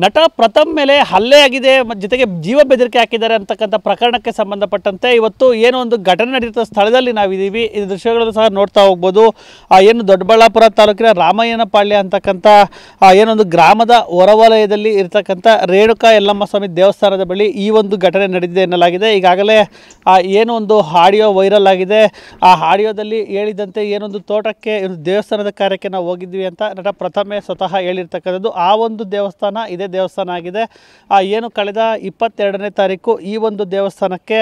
ನಟ ಪ್ರಥಮ್ ಮೇಲೆ ಹಲ್ಲೆ ಆಗಿದೆ ಜೊತೆಗೆ ಜೀವ ಬೆದರಿಕೆ ಹಾಕಿದ್ದಾರೆ ಅಂತಕ್ಕಂಥ ಪ್ರಕರಣಕ್ಕೆ ಸಂಬಂಧಪಟ್ಟಂತೆ ಇವತ್ತು ಏನೋ ಒಂದು ಘಟನೆ ನಡೆಯುತ್ತ ಸ್ಥಳದಲ್ಲಿ ನಾವಿದ್ದೀವಿ. ಈ ದೃಶ್ಯಗಳನ್ನು ಸಹ ನೋಡ್ತಾ ಹೋಗ್ಬೋದು. ಏನು ದೊಡ್ಡಬಳ್ಳಾಪುರ ತಾಲೂಕಿನ ರಾಮಯ್ಯನಪಾಳ್ಯ ಅಂತಕ್ಕಂಥ ಏನೊಂದು ಗ್ರಾಮದ ಹೊರವಲಯದಲ್ಲಿ ಇರತಕ್ಕಂಥ ರೇಣುಕಾ ಯಲ್ಲಮ್ಮ ಸ್ವಾಮಿ ದೇವಸ್ಥಾನದ ಬಳಿ ಈ ಒಂದು ಘಟನೆ ನಡೆದಿದೆ ಎನ್ನಲಾಗಿದೆ. ಈಗಾಗಲೇ ಏನೋ ಒಂದು ಆಡಿಯೋ ವೈರಲ್ ಆಗಿದೆ. ಆ ಆಡಿಯೋದಲ್ಲಿ ಹೇಳಿದಂತೆ ಏನೊಂದು ತೋಟಕ್ಕೆ ದೇವಸ್ಥಾನದ ಕಾರ್ಯಕ್ಕೆ ನಾವು ಹೋಗಿದ್ವಿ ಅಂತ ನಟ ಪ್ರಥಮೆ ಸ್ವತಃ ಹೇಳಿರ್ತಕ್ಕಂಥದ್ದು. ಆ ಒಂದು ದೇವಸ್ಥಾನ ಇದೇ ದೇವಸ್ಥಾನ ಆಗಿದೆ. ಏನು ಕಳೆದ 22ನೇ ತಾರೀಕು ಈ ಒಂದು ದೇವಸ್ಥಾನಕ್ಕೆ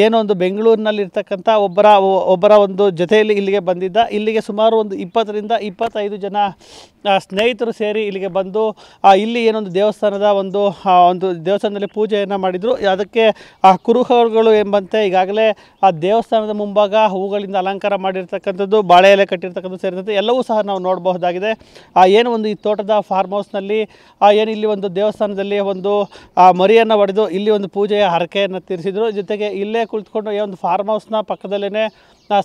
ಏನೋ ಒಂದು ಬೆಂಗಳೂರಿನಲ್ಲಿ ಇರ್ತಕ್ಕಂಥ ಒಬ್ಬರ ಒಂದು ಜೊತೆಯಲ್ಲಿ ಇಲ್ಲಿಗೆ ಬಂದಿದ್ದ. ಇಲ್ಲಿಗೆ ಸುಮಾರು ಒಂದು 20ರಿಂದ 25 ಜನ ಸ್ನೇಹಿತರು ಸೇರಿ ಇಲ್ಲಿಗೆ ಬಂದು ಇಲ್ಲಿ ಏನೊಂದು ದೇವಸ್ಥಾನದ ಒಂದು ದೇವಸ್ಥಾನದಲ್ಲಿ ಪೂಜೆಯನ್ನು ಮಾಡಿದರು. ಅದಕ್ಕೆ ಕುರುಹುಗಳು ಎಂಬಂತೆ ಈಗಾಗಲೇ ಆ ದೇವಸ್ಥಾನದ ಮುಂಭಾಗ ಹೂಗಳಿಂದ ಅಲಂಕಾರ ಮಾಡಿರ್ತಕ್ಕಂಥದ್ದು, ಬಾಳೆ ಎಲೆ ಕಟ್ಟಿರ್ತಕ್ಕಂಥದ್ದು ಸೇರಿದಂತೆ ಎಲ್ಲವೂ ಸಹ ನಾವು ನೋಡಬಹುದಾಗಿದೆ. ಏನು ಒಂದು ಈ ತೋಟದ ಫಾರ್ಮ್ ಹೌಸ್ನಲ್ಲಿ ಏನು ಇಲ್ಲಿ ಒಂದು ದೇವಸ್ಥಾನದಲ್ಲಿ ಒಂದು ಮರಿಯನ್ನು ಹೊಡೆದು ಇಲ್ಲಿ ಒಂದು ಪೂಜೆಯ ಹರಕೆಯನ್ನು ತೀರಿಸಿದರು. ಜೊತೆಗೆ ಇಲ್ಲೇ ಕುಳಿತುಕೊಂಡು ಈ ಒಂದು ಫಾರ್ಮ್ ಹೌಸ್ನ ಪಕ್ಕದಲ್ಲೇ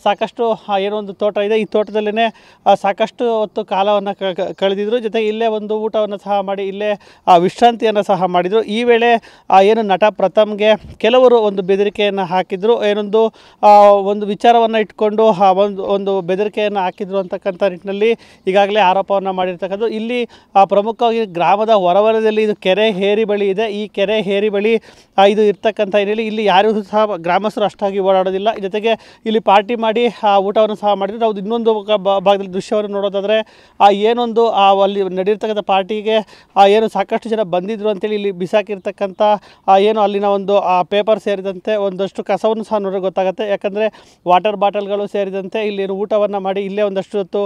ಸಾಕಷ್ಟು ಏನೋ ಒಂದು ತೋಟ ಇದೆ. ಈ ತೋಟದಲ್ಲೇ ಸಾಕಷ್ಟು ಹೊತ್ತು ಕಾಲವನ್ನು ಕಳೆದಿದ್ರು. ಜೊತೆಗೆ ಇಲ್ಲೇ ಒಂದು ಊಟವನ್ನು ಸಹ ಮಾಡಿ ಇಲ್ಲೇ ವಿಶ್ರಾಂತಿಯನ್ನು ಸಹ ಮಾಡಿದರು. ಈ ವೇಳೆ ಏನು ನಟ ಪ್ರಥಮ್ಗೆ ಕೆಲವರು ಒಂದು ಬೆದರಿಕೆಯನ್ನು ಹಾಕಿದರು. ಒಂದು ವಿಚಾರವನ್ನು ಇಟ್ಕೊಂಡು ಒಂದು ಬೆದರಿಕೆಯನ್ನು ಹಾಕಿದ್ರು ಅಂತಕ್ಕಂಥ ನಿಟ್ಟಿನಲ್ಲಿ ಈಗಾಗಲೇ ಆರೋಪವನ್ನು ಮಾಡಿರ್ತಕ್ಕಂಥದ್ದು. ಇಲ್ಲಿ ಪ್ರಮುಖವಾಗಿ ಗ್ರಾಮದ ಹೊರವಲಯದಲ್ಲಿ ಇದು ಕೆರೆ ಹೇರಿ ಬಳಿ ಇದೆ. ಈ ಕೆರೆ ಹೇರಿ ಬಳಿ ಇದು ಇರ್ತಕ್ಕಂಥ ಹಿನ್ನೆಲೆಯಲ್ಲಿ ಇಲ್ಲಿ ಯಾರೂ ಸಹ ಗ್ರಾಮಸ್ಥರು ಅಷ್ಟಾಗಿ ಓಡಾಡೋದಿಲ್ಲ. ಜೊತೆಗೆ ಇಲ್ಲಿ ಪಾರ್ಟಿ ಮಾಡಿ ಊಟವನ್ನು ಸಹ ಮಾಡಿದ್ರು. ನಾವು ಇನ್ನೊಂದು ಭಾಗದಲ್ಲಿ ದೃಶ್ಯವನ್ನು ನೋಡೋದಾದರೆ ಏನೊಂದು ಅಲ್ಲಿ ನಡೆದಿರ್ತಕ್ಕಂಥ ಪಾರ್ಟಿಗೆ ಏನು ಸಾಕಷ್ಟು ಜನ ಬಂದಿದ್ದರು ಅಂತೇಳಿ ಇಲ್ಲಿ ಬಿಸಾಕಿರ್ತಕ್ಕಂಥ ಏನು ಅಲ್ಲಿನ ಒಂದು ಪೇಪರ್ ಸೇರಿದಂತೆ ಒಂದಷ್ಟು ಕಸವನ್ನು ಸಹ ನೋಡೋಕೆ ಗೊತ್ತಾಗುತ್ತೆ. ಯಾಕಂದರೆ ವಾಟರ್ ಬಾಟಲ್ಗಳು ಸೇರಿದಂತೆ ಇಲ್ಲಿ ಊಟವನ್ನು ಮಾಡಿ ಇಲ್ಲೇ ಒಂದಷ್ಟು ಹೊತ್ತು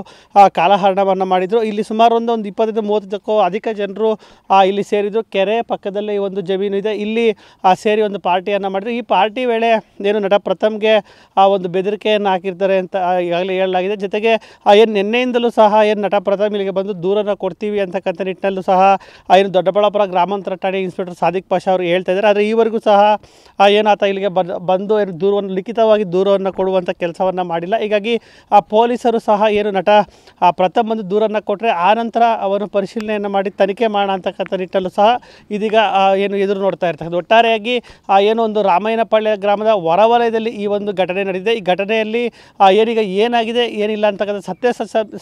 ಕಾಲಹರಣವನ್ನು ಮಾಡಿದರು. ಇಲ್ಲಿ ಸುಮಾರು ಒಂದು 20-30ಕ್ಕೂ ಅಧಿಕ ಜನರು ಇಲ್ಲಿ ಸೇರಿದರು. ಕೆರೆ ಪಕ್ಕದಲ್ಲೇ ಈ ಒಂದು ಜಮೀನು ಇದೆ. ಇಲ್ಲಿ ಸೇರಿ ಒಂದು ಪಾರ್ಟಿಯನ್ನು ಮಾಡಿದ್ರು. ಈ ಪಾರ್ಟಿ ವೇಳೆ ಏನು ನಟ ಪ್ರಥಮ್ಗೆ ಒಂದು ಬೆದರಿಕೆಯನ್ನು ಹಾಕಿರ್ತಾರೆ ಅಂತ ಈಗಾಗಲೇ ಹೇಳಲಾಗಿದೆ. ಜೊತೆಗೆ ಏನು ನಿನ್ನೆಯಿಂದಲೂ ಸಹ ಏನು ನಟ ಪ್ರಥಮ್ ಇಲ್ಲಿಗೆ ಬಂದು ದೂರನ್ನು ಕೊಡ್ತೀವಿ ಅಂತಕ್ಕಂಥ ನಿಟ್ಟಿನಲ್ಲೂ ಸಹ ಏನು ದೊಡ್ಡಬಳ್ಳಾಪುರ ಗ್ರಾಮಾಂತರ ಠಾಣೆ ಇನ್ಸ್ಪೆಕ್ಟರ್ ಸಾದಿಕ್ ಪಾಷಾ ಅವರು ಹೇಳ್ತಾ ಇದ್ದಾರೆ. ಆದರೆ ಈವರೆಗೂ ಸಹ ಏನು ಆತ ಇಲ್ಲಿಗೆ ಬಂದು ಏನು ಲಿಖಿತವಾಗಿ ದೂರವನ್ನು ಕೊಡುವಂಥ ಕೆಲಸವನ್ನು ಮಾಡಿಲ್ಲ. ಹೀಗಾಗಿ ಪೊಲೀಸರು ಸಹ ಏನು ನಟ ಪ್ರಥಮ್ ಬಂದು ದೂರನ್ನು ಕೊಟ್ಟರೆ ಆನಂತರ ಅವನು ಪರಿಶೀಲನೆಯನ್ನು ಮಾಡಿ ತನಿಖೆ ಮಾಡೋಣ ಅಂತಕ್ಕಂಥ ನಿಟ್ಟಿನಲ್ಲೂ ಸಹ ಇದೀಗ ಏನು ಎದುರು ನೋಡ್ತಾ ಇರ್ತಕ್ಕಂಥ ಒಟ್ಟಾರೆಯಾಗಿ ಏನೋ ಒಂದು ರಾಮಯ್ಯನಪಾಳ್ಯ ಗ್ರಾಮದ ಹೊರವಲಯದಲ್ಲಿ ಈ ಒಂದು ಘಟನೆ ನಡೆದಿದೆ. ಈ ಘಟನೆಯಲ್ಲಿ ಏನೀಗ ಏನಾಗಿದೆ ಏನಿಲ್ಲ ಅಂತಕ್ಕಂಥ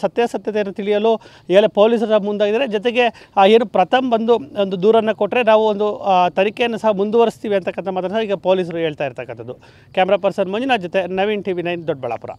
ಸತ್ಯಾಸತ್ಯತೆಯನ್ನು ತಿಳಿಯಲು ಈಗಲೇ ಪೊಲೀಸರ ಮುಂದಾಗಿದ್ದಾರೆ. ಜೊತೆಗೆ ಏನು ಪ್ರಥಮ್ ಬಂದು ಒಂದು ದೂರನ್ನು ಕೊಟ್ಟರೆ ನಾವು ಒಂದು ತನಿಖೆಯನ್ನು ಸಹ ಮುಂದುವರಿಸ್ತೀವಿ ಅಂತಕ್ಕಂಥ ಮಾತನ್ನು ಈಗ ಪೊಲೀಸರು ಹೇಳ್ತಾ ಇರ್ತಕ್ಕಂಥದ್ದು. ಕ್ಯಾಮ್ರಾ ಪರ್ಸನ್ ಮಂಜುನಾಥ್ ಜೊತೆ ನವೀನ್ TV9 ದೊಡ್ಡಬಳ್ಳಾಪುರ.